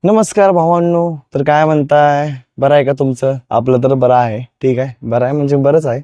नमस्कार भावांनो. तर काय म्हणताय, बरं आहे का तुमचं? आपलं तर बरं आहे. ठीक आहे, बरं आहे म्हणजे बरंच आहे,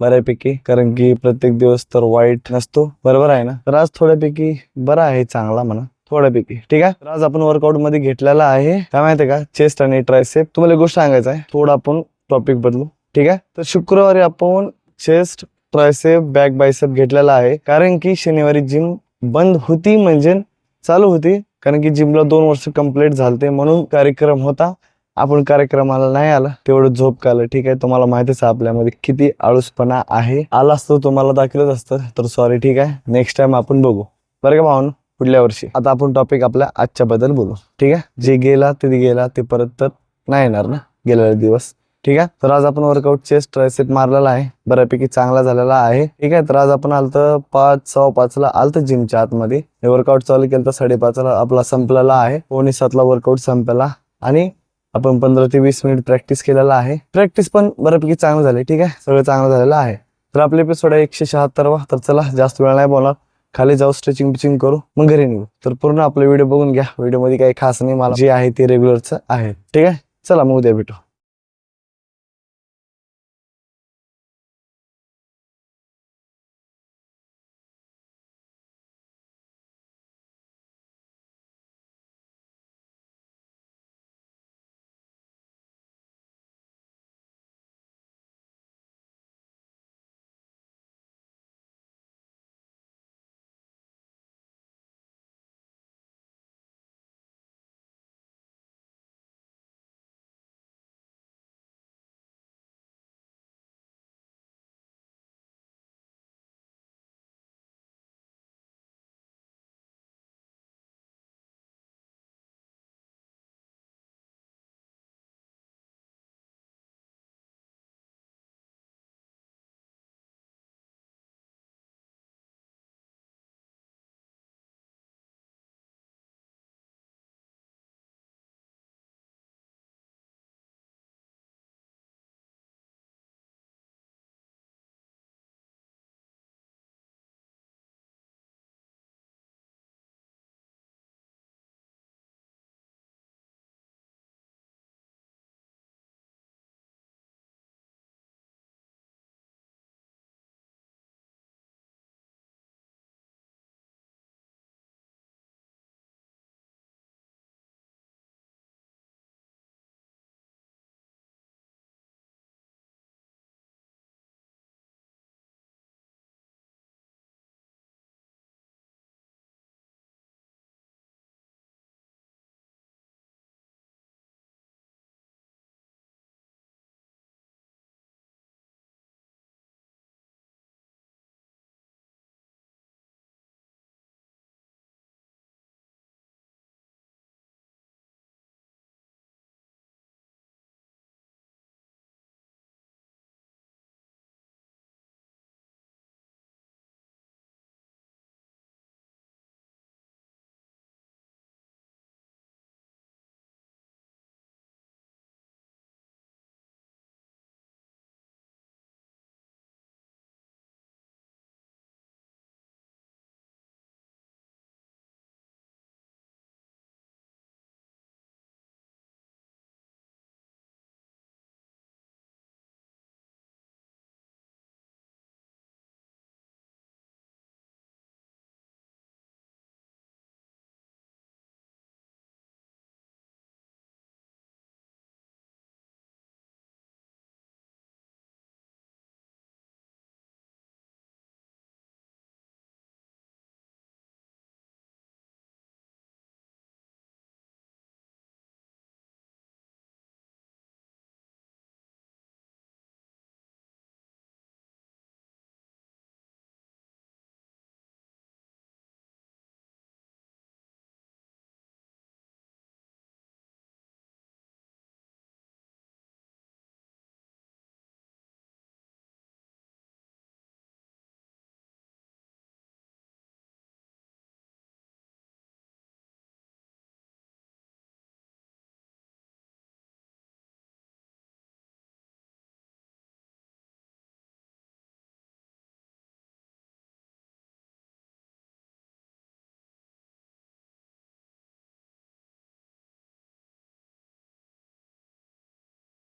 बऱ्यापैकी. कारण की प्रत्येक दिवस तर वाईट नसतो, बरोबर आहे ना? तर आज थोड्यापैकी बरं आहे, चांगला म्हणा, थोड्यापैकी. ठीक आहे. तर आज आपण वर्कआउट मध्ये घेतलेला आहे, काय माहितीये का, चेस्ट आणि ट्रायसेप. तुम्हाला एक गोष्ट सांगायचं आहे, थोडं आपण टॉपिक बदलू. ठीक आहे. तर शुक्रवारी आपण चेस्ट, ट्रायसेप, बॅक बायसेप घेतलेला आहे. कारण की शनिवारी जिम बंद होती, म्हणजे चालू होती. कारण की जिमला 2 वर्ष कंप्लीट झालते, म्हणून कार्यक्रम होता. आपण कार्यक्रमाला नाही आला, तेवढं झोप काढलं. ठीक आहे. तुम्हाला माहितीच आहे आपल्यामध्ये किती आळसपणा आहे. आला असतो तुम्हाला दाखवलंच असतं, तर सॉरी. ठीक आहे, नेक्स्ट टाइम आपण बघू, बरं का भावांनो, पुढल्या वर्षी. आता आपण टॉपिक आपल्या आजच्या बद्दल बोलू. ठीक आहे. जे गेला ते गेला, ते परत तर नाही येणार ना, गेलेला दिवस. ठीक आहे. तर आज आपण वर्कआउट चेस्ट ट्रायसेप मारलेला आहे, बऱ्यापैकी चांगला झालेला आहे. ठीक आहे. तर आज आपण आलत 5:15 आलत जिमच्या आतमध्ये. हे वर्कआउट चालू केलं तर 5:30 आपला संपलेला आहे. 6:45 वर्कआउट संपला आणि आपण 15 ते 20 मिनिट प्रॅक्टिस केलेला आहे. प्रॅक्टिस पण बऱ्यापैकी चांगलं झाली. ठीक आहे, सगळं चांगलं झालेलं आहे. तर आपले एपिसोड आहे 176वा. तर चला, जास्त वेळ नाही बोलणार, खाली जाऊ, स्ट्रेचिंग बिचिंग करू, मग घरी निघू. तर पूर्ण आपले व्हिडिओ बघून घ्या. व्हिडिओ मध्ये काही खास नाही, मला जे आहे ते रेग्युलरच आहे. ठीक आहे. चला, मग उद्या भेटू.